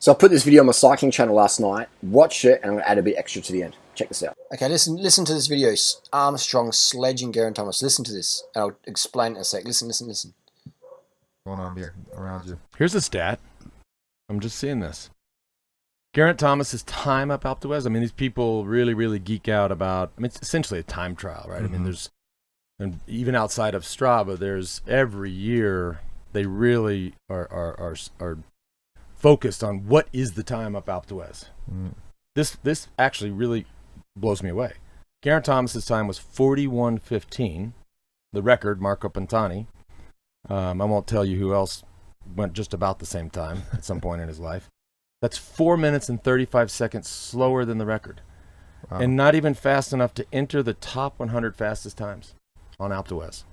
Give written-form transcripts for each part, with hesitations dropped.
So I put this video on my cycling channel last night. Watch it, and I'm going to add a bit extra to the end. Check this out. Okay, listen to this video. Armstrong sledging Geraint Thomas. Listen to this. And I'll explain it in a sec. Listen. What's going on here around you? Here's a stat. I'm just seeing this. Geraint Thomas's time up Alpe d'Huez. I mean, these people really, really geek out about. I mean, it's essentially a time trial, right? Mm-hmm. I mean, and even outside of Strava, there's every year they really are focused on what is the time up Alpe d'Huez. Mm. This actually really blows me away. Geraint Thomas's time was 41:15. The record, Marco Pantani. I won't tell you who else went just about the same time at some point in his life. That's 4 minutes and 35 seconds slower than the record. Wow. And not even fast enough to enter the top 100 fastest times on Alpe d'Huez.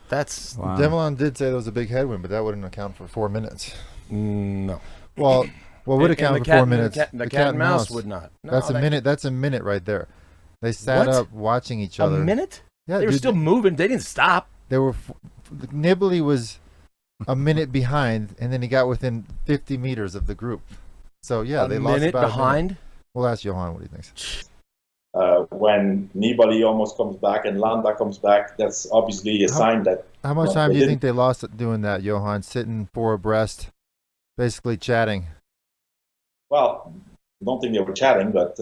That's... Wow. Demelon did say there was a big headwind, but that wouldn't account for 4 minutes. No. Well, what would account for 4 minutes? The cat and mouse would not. No, that's a minute. That's a minute right there. They sat up watching each other. A minute? Yeah, they were still moving. They didn't stop. They were. Nibali was a minute behind, and then he got within 50 meters of the group. So yeah, they lost about behind. A minute. We'll ask Johan what he thinks. When Nibali almost comes back and Landa comes back, that's obviously a sign that... How much time do you think they lost doing that, Johan? Sitting four abreast, basically chatting. Well, I don't think they were chatting, but...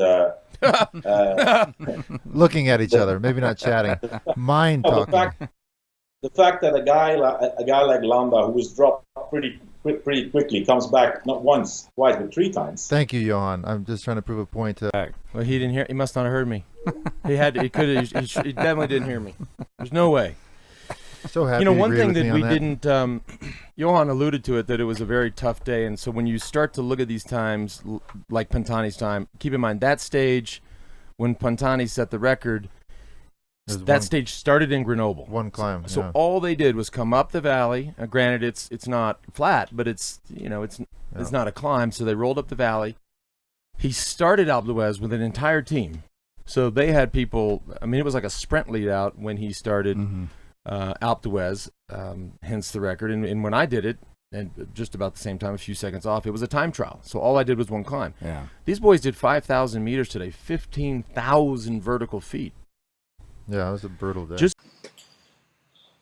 looking at each other, maybe not chatting. Mind talking. The fact that a guy like Landa, who was dropped pretty quickly, comes back not once, twice, but 3 times. Thank you, Johan. I'm just trying to prove a point. Well, he didn't hear. He must not have heard me. He definitely didn't hear me. There's no way. So happy. One thing that we didn't. Johan alluded to it, that it was a very tough day, and so when you start to look at these times, like Pantani's time, keep in mind that stage when Pantani set the record. That stage started in Grenoble. One climb. So all they did was come up the valley. Granted, it's not flat, but it's not a climb. So they rolled up the valley. He started Alpe d'Huez with an entire team. So they had people. I mean, it was like a sprint lead out when he started Alpe d'Huez. Hence the record. And when I did it, and just about the same time, a few seconds off, it was a time trial. So all I did was one climb. Yeah. These boys did 5,000 meters today, 15,000 vertical feet. Yeah, it was a brutal day.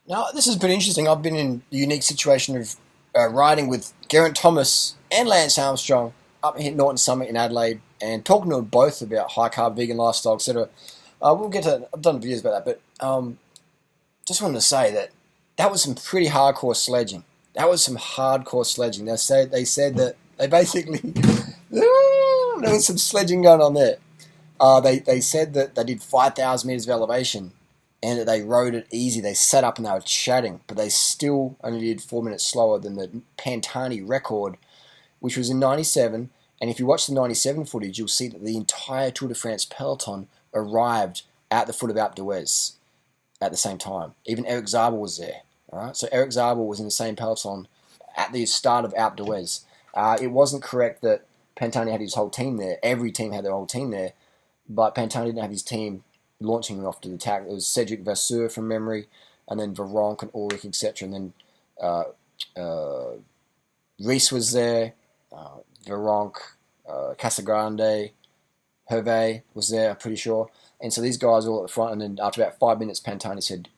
Now, this has been interesting. I've been in the unique situation of riding with Geraint Thomas and Lance Armstrong up at Norton Summit in Adelaide and talking to them both about high-carb, vegan lifestyle, etc. We'll get to... I've done videos about that, but just wanted to say that was some pretty hardcore sledging. That was some hardcore sledging. They said that they basically... there was some sledging going on there. They said that they did 5,000 meters of elevation and that they rode it easy. They sat up and they were chatting, but they still only did 4 minutes slower than the Pantani record, which was in 97. And if you watch the 97 footage, you'll see that the entire Tour de France peloton arrived at the foot of Alpe d'Huez at the same time. Even Eric Zabel was there. All right? So Eric Zabel was in the same peloton at the start of Alpe d'Huez. It wasn't correct that Pantani had his whole team there. Every team had their whole team there. But Pantani didn't have his team launching off to the attack. It was Cedric Vasseur from memory, and then Veronk and Ulrich, etc. And then Reese was there, Veronk, Casagrande, Hervé was there, I'm pretty sure. And so these guys all at the front, and then after about 5 minutes, Pantani said,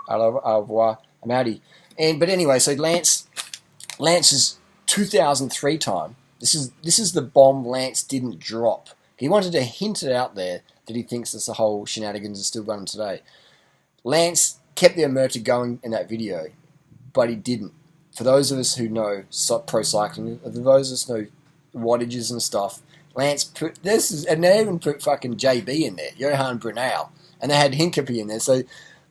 au revoir, I'm outie. But anyway, so Lance's 2003 time, this is the bomb Lance didn't drop. He wanted to hint it out there that he thinks that the whole shenanigans are still running today. Lance kept the omerta going in that video, but he didn't. For those of us who know pro cycling, for those of us who know wattages and stuff, Lance put this, and they even put fucking JB in there, Johan Brunel, and they had Hincapie in there. So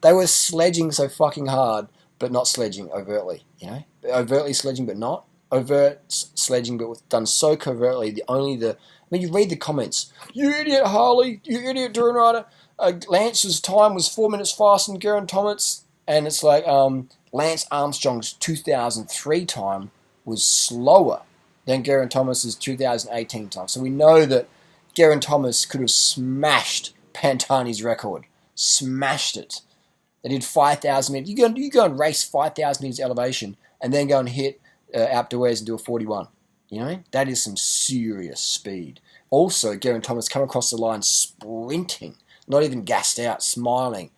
they were sledging so fucking hard, but not sledging overtly. Overtly sledging, but not overt sledging, but done so covertly. I mean, you read the comments. You idiot, Harley. You idiot, durianrider. Lance's time was 4 minutes faster than Geraint Thomas. And it's like Lance Armstrong's 2003 time was slower than Geraint Thomas's 2018 time. So we know that Geraint Thomas could have smashed Pantani's record. Smashed it. They did 5,000 meters. You go and race 5,000 meters elevation and then go and hit Alpe d'Huez and do a 41. You know, that is some serious speed. Also, Geraint Thomas come across the line sprinting, not even gassed out, smiling,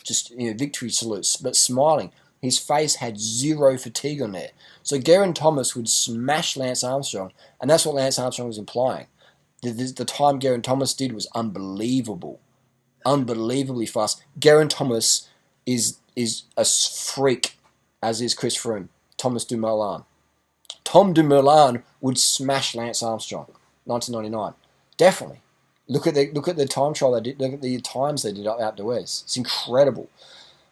just victory salutes, but smiling. His face had zero fatigue on there. So Geraint Thomas would smash Lance Armstrong, and that's what Lance Armstrong was implying. The time Geraint Thomas did was unbelievable, unbelievably fast. Geraint Thomas is a freak, as is Chris Froome, Thomas Dumoulin. Tom Dumoulin would smash Lance Armstrong, 1999, definitely. Look at the time trial they did. Look at the times they did up Alpe d'Huez. It's incredible.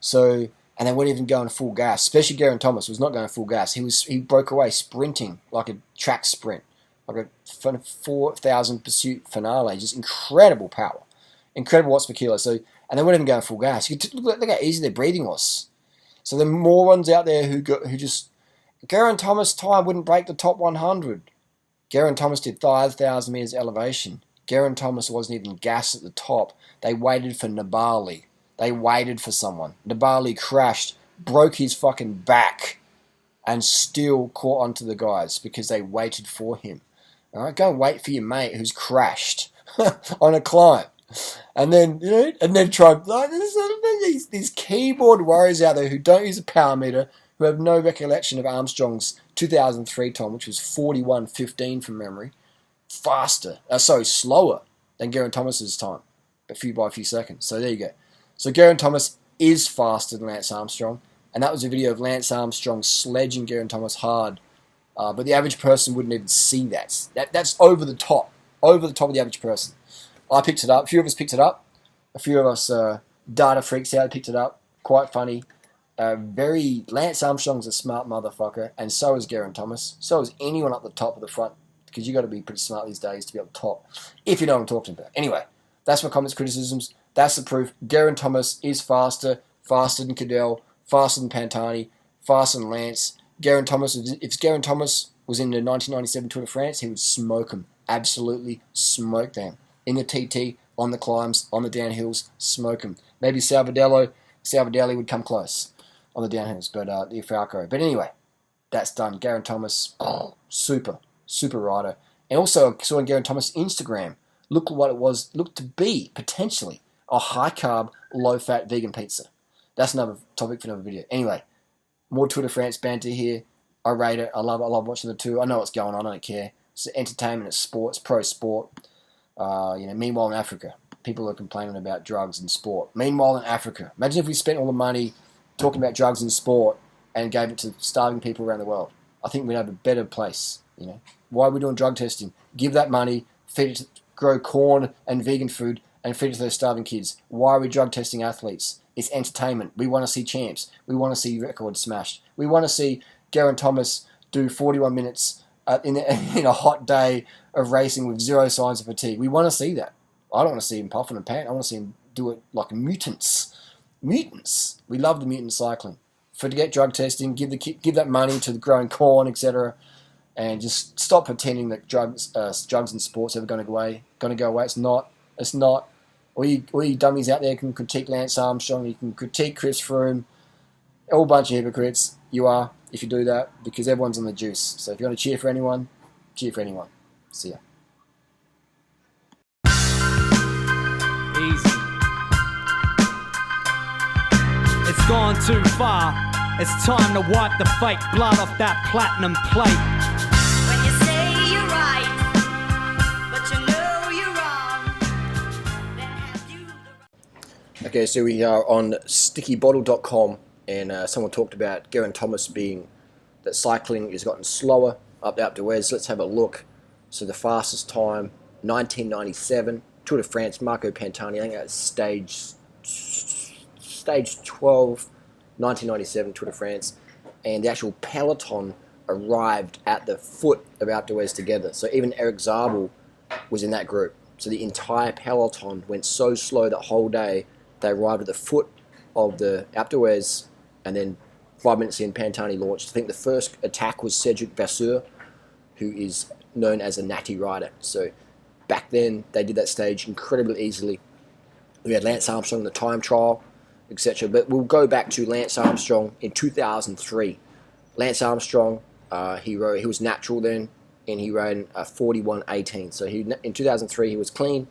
So, and they weren't even going full gas. Especially Geraint Thomas was not going full gas. He broke away sprinting like a track sprint, like a 4,000 pursuit finale. Just incredible power, incredible watts per kilo. So, and they weren't even going full gas. Look how easy their breathing was. So the morons out there who just Geraint Thomas' time wouldn't break the top 100. Geraint Thomas did 5,000 meters elevation. Geraint Thomas wasn't even gassed at the top. They waited for Nibali. They waited for someone. Nibali crashed, broke his fucking back, and still caught onto the guys because they waited for him. All right, go and wait for your mate who's crashed on a climb, and then try like these keyboard warriors out there who don't use a power meter, who have no recollection of Armstrong's 2003 time, which was 41:15 from memory. Slower than Geraint Thomas's time, but by a few seconds. So there you go. So Geraint Thomas is faster than Lance Armstrong, and that was a video of Lance Armstrong sledging Geraint Thomas hard. But the average person wouldn't even see that. That's over the top of the average person. I picked it up. A few of us picked it up. A few of us data freaks out picked it up. Quite funny. Lance Armstrong's a smart motherfucker, and so is Geraint Thomas. So is anyone up the top of the front, because you got to be pretty smart these days to be up the top, if you know what I'm talking about. Anyway, that's my comments, criticisms. That's the proof. Geraint Thomas is faster than Cadell, faster than Pantani, faster than Lance. Geraint Thomas, if Geraint Thomas was in the 1997 Tour de France, he would smoke them. Absolutely smoke them. In the TT, on the climbs, on the downhills, smoke them. Maybe Salvadelli would come close on the downhills, but the Falco. But anyway, that's done. Geraint Thomas, super rider. And also, I saw on Geraint Thomas' Instagram, look what it looked to be, potentially, a high-carb, low-fat vegan pizza. That's another topic for another video. Anyway, more Tour de France banter here. I rate it. I love watching the tour. I know what's going on. I don't care. It's entertainment. It's sport. It's pro sport. Meanwhile in Africa, people are complaining about drugs and sport. Meanwhile in Africa, imagine if we spent all the money talking about drugs and sport and gave it to starving people around the world. I think we'd have a better place. Why are we doing drug testing? Give that money, feed it, grow corn and vegan food, and feed it to those starving kids. Why are we drug testing athletes? It's entertainment. We want to see champs. We want to see records smashed. We want to see Geraint Thomas do 41 minutes in a hot day of racing with zero signs of fatigue. We want to see that. I don't want to see him puffing and pant. I want to see him do it like mutants. Mutants. We love the mutant cycling. Forget drug testing. Give that money to the growing corn, etc. And just stop pretending that drugs and sports are ever going to go away. It's not. All you dummies out there can critique Lance Armstrong. You can critique Chris Froome. A whole bunch of hypocrites. You are, if you do that, because everyone's on the juice. So if you want to cheer for anyone, cheer for anyone. See ya. Easy. It's gone too far. It's time to wipe the fake blood off that platinum plate. When you say you're right, but you know you're wrong, then have you the right. Okay, so we are on stickybottle.com, and someone talked about Geraint Thomas being that cycling has gotten slower up Alpe d'Huez. Let's have a look. So the fastest time, 1997, Tour de France, Marco Pantani. I think that's stage 12, 1997 Tour de France, and the actual peloton arrived at the foot of Alpe d'Huez together. So even Eric Zabel was in that group. So the entire peloton went so slow that whole day. They arrived at the foot of the Alpe d'Huez, and then 5 minutes in, Pantani launched. I think the first attack was Cedric Vasseur, who is known as a natty rider. So back then, they did that stage incredibly easily. We had Lance Armstrong in the time trial, etc. But we'll go back to Lance Armstrong in 2003. Lance Armstrong, he was natural then. and he ran 41.18. So in 2003 he was clean.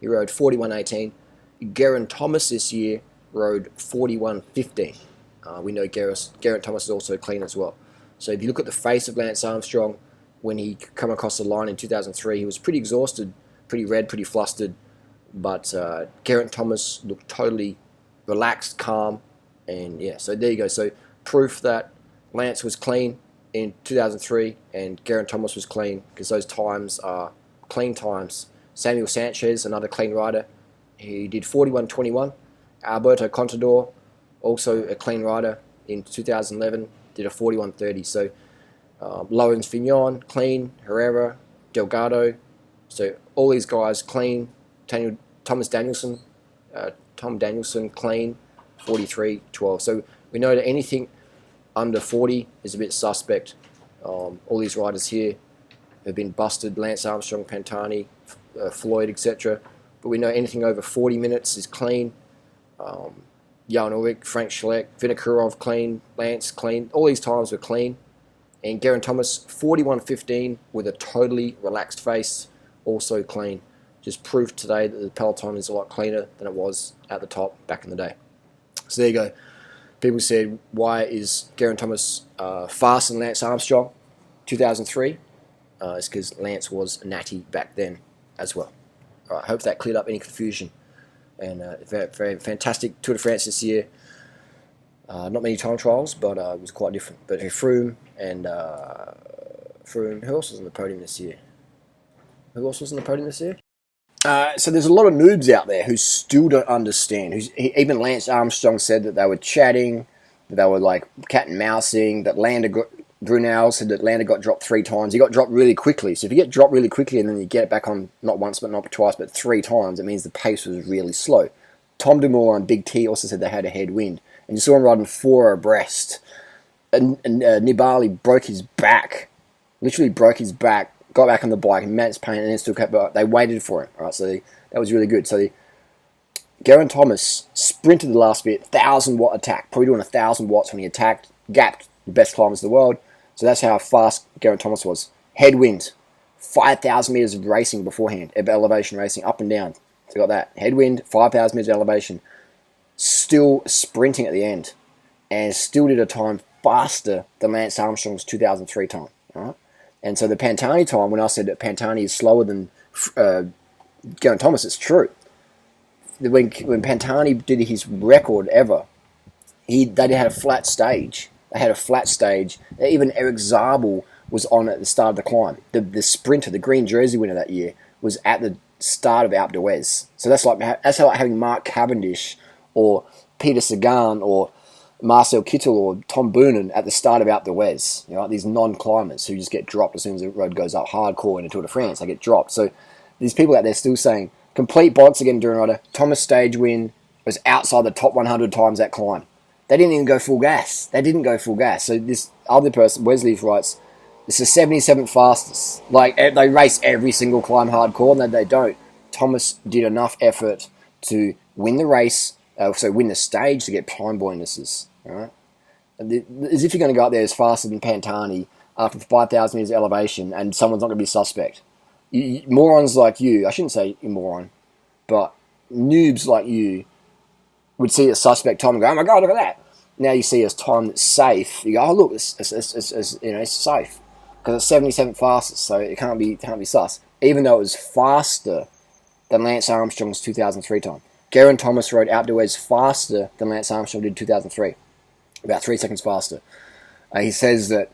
He rode 41.18. Geraint Thomas this year rode 41.15. We know Geraint Thomas is also clean as well. So if you look at the face of Lance Armstrong, when he come across the line in 2003, he was pretty exhausted, pretty red, pretty flustered. But Geraint Thomas looked totally relaxed, calm, and yeah. So there you go. So proof that Lance was clean in 2003 and Geraint Thomas was clean, because those times are clean times. Samuel Sanchez, another clean rider, he did 41.21. Alberto Contador, also a clean rider in 2011, did a 41.30. So Lawrence Fignon, clean. Herrera, Delgado. So all these guys clean. Tom Danielson, clean, 43.12. So we know that anything under 40 is a bit suspect. All these riders here have been busted. Lance Armstrong, Pantani, Floyd, etc. But we know anything over 40 minutes is clean. Jan Ulrich, Frank Schleck, Vinokurov, clean. Lance, clean. All these times were clean. And Geraint Thomas, 41.15 with a totally relaxed face, also clean. Just proof today that the peloton is a lot cleaner than it was at the top back in the day. So there you go. People said, why is Geraint Thomas faster than Lance Armstrong? 2003. It's because Lance was natty back then as well. All right, hope that cleared up any confusion. And very, very fantastic Tour de France this year. Not many time trials, but it was quite different. But Froome and Froome, who else was on the podium this year? So there's a lot of noobs out there who still don't understand. Even Lance Armstrong said that they were chatting, that they were like cat and mousing, that Brunel said that Landa got dropped 3 times. He got dropped really quickly. So if you get dropped really quickly and then you get it back on not once, but not twice, but 3 times, it means the pace was really slow. Tom Dumoulin and Big T also said they had a headwind. And you saw him riding 4 abreast. And Nibali broke his back. Literally broke his back. Got back on the bike, immense pain, and then still kept. They waited for him, right? So that was really good. So Geraint Thomas sprinted the last bit, 1,000-watt attack, probably doing 1,000 watts when he attacked, gapped the best climbers in the world. So that's how fast Geraint Thomas was. Headwind, 5,000 meters of racing beforehand, elevation racing, up and down. So got that headwind, 5,000 meters of elevation, still sprinting at the end, and still did a time faster than Lance Armstrong's 2003 time. All right. And so the Pantani time, when I said that Pantani is slower than Geraint Thomas, it's true. When Pantani did his record ever, they had a flat stage. Even Eric Zabel was on at the start of the climb. The sprinter, the green jersey winner that year, was at the start of Alpe d'Huez. So that's like having Mark Cavendish or Peter Sagan or Marcel Kittel or Tom Boonen at the start of Alpe d'Huez. You know, these non-climbers who just get dropped as soon as the road goes up hardcore in the Tour de France. They get dropped. So these people out there still saying, complete box again, Durianrider. Thomas stage win, was outside the top 100 times that climb. They didn't even go full gas. So this other person, Wesley, writes, it's the 77th fastest. Like, they race every single climb hardcore, and they don't. Thomas did enough effort to win the race, so win the stage to get prime bonuses. All right? As if you're going to go up there as faster than Pantani after 5,000 meters elevation, and someone's not going to be suspect. Morons like you, I shouldn't say moron, but noobs like you would see a suspect time and go, oh my God, look at that. Now you see a time that's safe. You go, oh look, it's safe because it's 77th fastest, so it can't be sus. Even though it was faster than Lance Armstrong's 2003 time. Geraint Thomas rode Alpe d'Huez faster than Lance Armstrong did 2003, about 3 seconds faster. He says that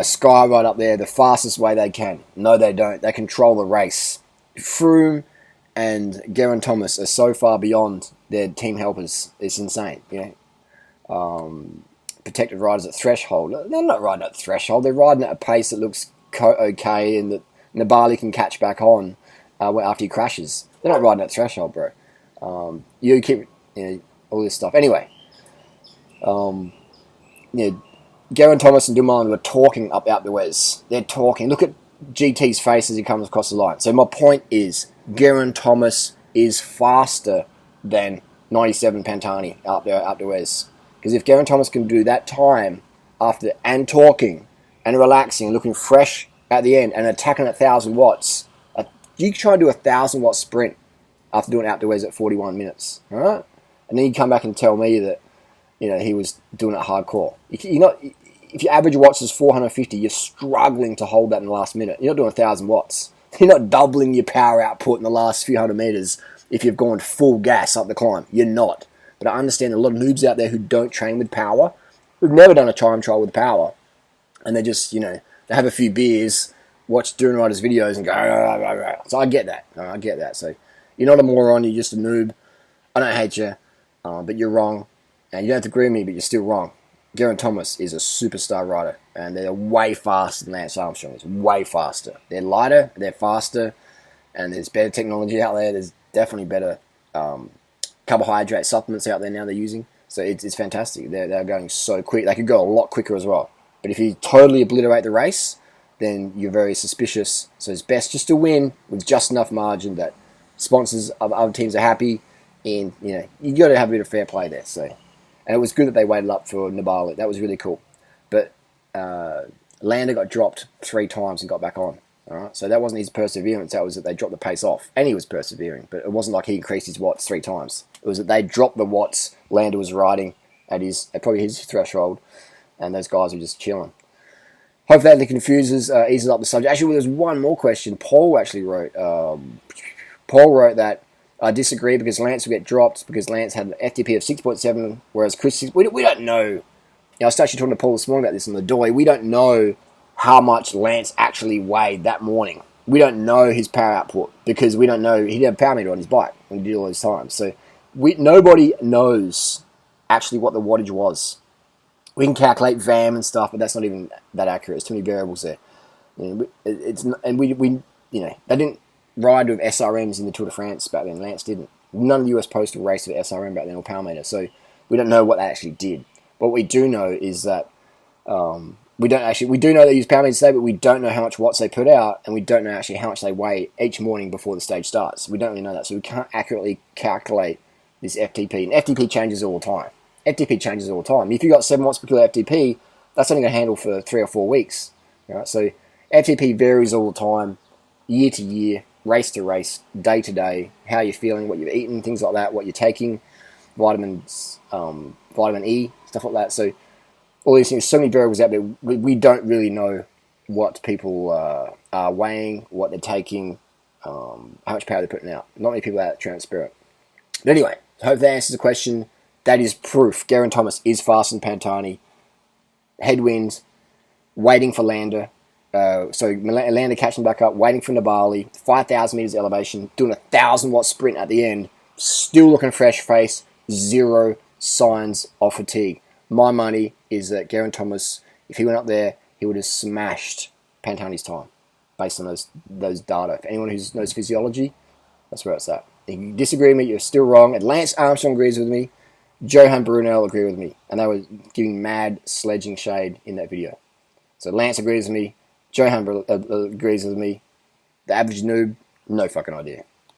Sky right up there, the fastest way they can. No, they don't. They control the race. Froome and Geraint Thomas are so far beyond their team helpers. It's insane. You know, protected riders at threshold. They're not riding at threshold. They're riding at a pace that looks okay, and that Nibali can catch back on after he crashes. They're not riding at threshold, bro. You keep all this stuff. Anyway, Geraint Thomas and Dumoulin were talking up Alpe d'Huez. They're talking. Look at GT's face as he comes across the line. So my point is, Geraint Thomas is faster than 97 Pantani out there at Alpe d'Huez. Because if Geraint Thomas can do that time after and talking and relaxing and looking fresh at the end and attacking at 1,000 watts. You try and do a 1,000-watt sprint after doing outdoors at 41 minutes, all right? And then you come back and tell me that, he was doing it hardcore. You're not, if your average watts is 450, you're struggling to hold that in the last minute. You're not doing 1,000 watts. You're not doubling your power output in the last few hundred meters if you've gone full gas up the climb. You're not. But I understand a lot of noobs out there who don't train with power, who've never done a time trial with power, and they just, they have a few beers, watch durianriders videos and go, rah, rah, rah. So I get that. I get that. So you're not a moron, you're just a noob. I don't hate you, but you're wrong. And you don't have to agree with me, but you're still wrong. Geraint Thomas is a superstar rider, and they're way faster than Lance Armstrong. It's way faster. They're lighter, they're faster, and there's better technology out there. There's definitely better carbohydrate supplements out there now they're using. So it's fantastic. They're going so quick. They could go a lot quicker as well. But if you totally obliterate the race, then you're very suspicious. So it's best just to win with just enough margin that sponsors of other teams are happy, and you got to have a bit of fair play there. So, and it was good that they waited up for Nibali. That was really cool. But Lander got dropped 3 times and got back on. All right, so that wasn't his perseverance. That was that they dropped the pace off, and he was persevering. But it wasn't like he increased his watts 3 times. It was that they dropped the watts Lander was riding at probably his threshold, and those guys were just chilling. Hopefully that confuses, eases up the subject. Actually, there's one more question. Paul actually wrote. Paul wrote that I disagree because Lance will get dropped because Lance had an FTP of 6.7, whereas Chris, we don't know. I was actually talking to Paul this morning about this on the doy. We don't know how much Lance actually weighed that morning. We don't know his power output because we don't know. He didn't have a power meter on his bike when he did all those times. So nobody knows actually what the wattage was. We can calculate VAM and stuff, but that's not even that accurate. There's too many variables there. We they didn't ride with SRMs in the Tour de France back then. Lance didn't. None of the US Postal raced with SRM back then or power meter. So we don't know what they actually did. What we do know is that we do know they use power meters today, but we don't know how much watts they put out, and we don't know actually how much they weigh each morning before the stage starts. We don't really know that, so we can't accurately calculate this FTP. And FTP changes all the time. FTP changes all the time. If you've got 7 watts per kilo FTP, that's only going to handle for 3 or 4 weeks. Right? So FTP varies all the time, year to year, race to race, day to day, how you're feeling, what you've eaten, things like that, what you're taking, vitamins, vitamin E, stuff like that. So all these things, so many variables out there. We don't really know what people are weighing, what they're taking, how much power they're putting out. Not many people are that transparent. But anyway, I hope that answers the question. That is proof. Geraint Thomas is faster than Pantani. Headwinds, waiting for Lander. So Lander catching back up, waiting for Nibali, 5,000 meters elevation, doing a 1,000-watt sprint at the end, still looking fresh face, 0 signs of fatigue. My money is that Geraint Thomas, if he went up there, he would have smashed Pantani's time based on those data. For anyone who knows physiology, that's where it's at. If you disagree with me, you're still wrong. And Lance Armstrong agrees with me. Johan Brunel agreed with me. And they were giving mad sledging shade in that video. So Lance agrees with me. Johan agrees with me. The average noob, no fucking idea.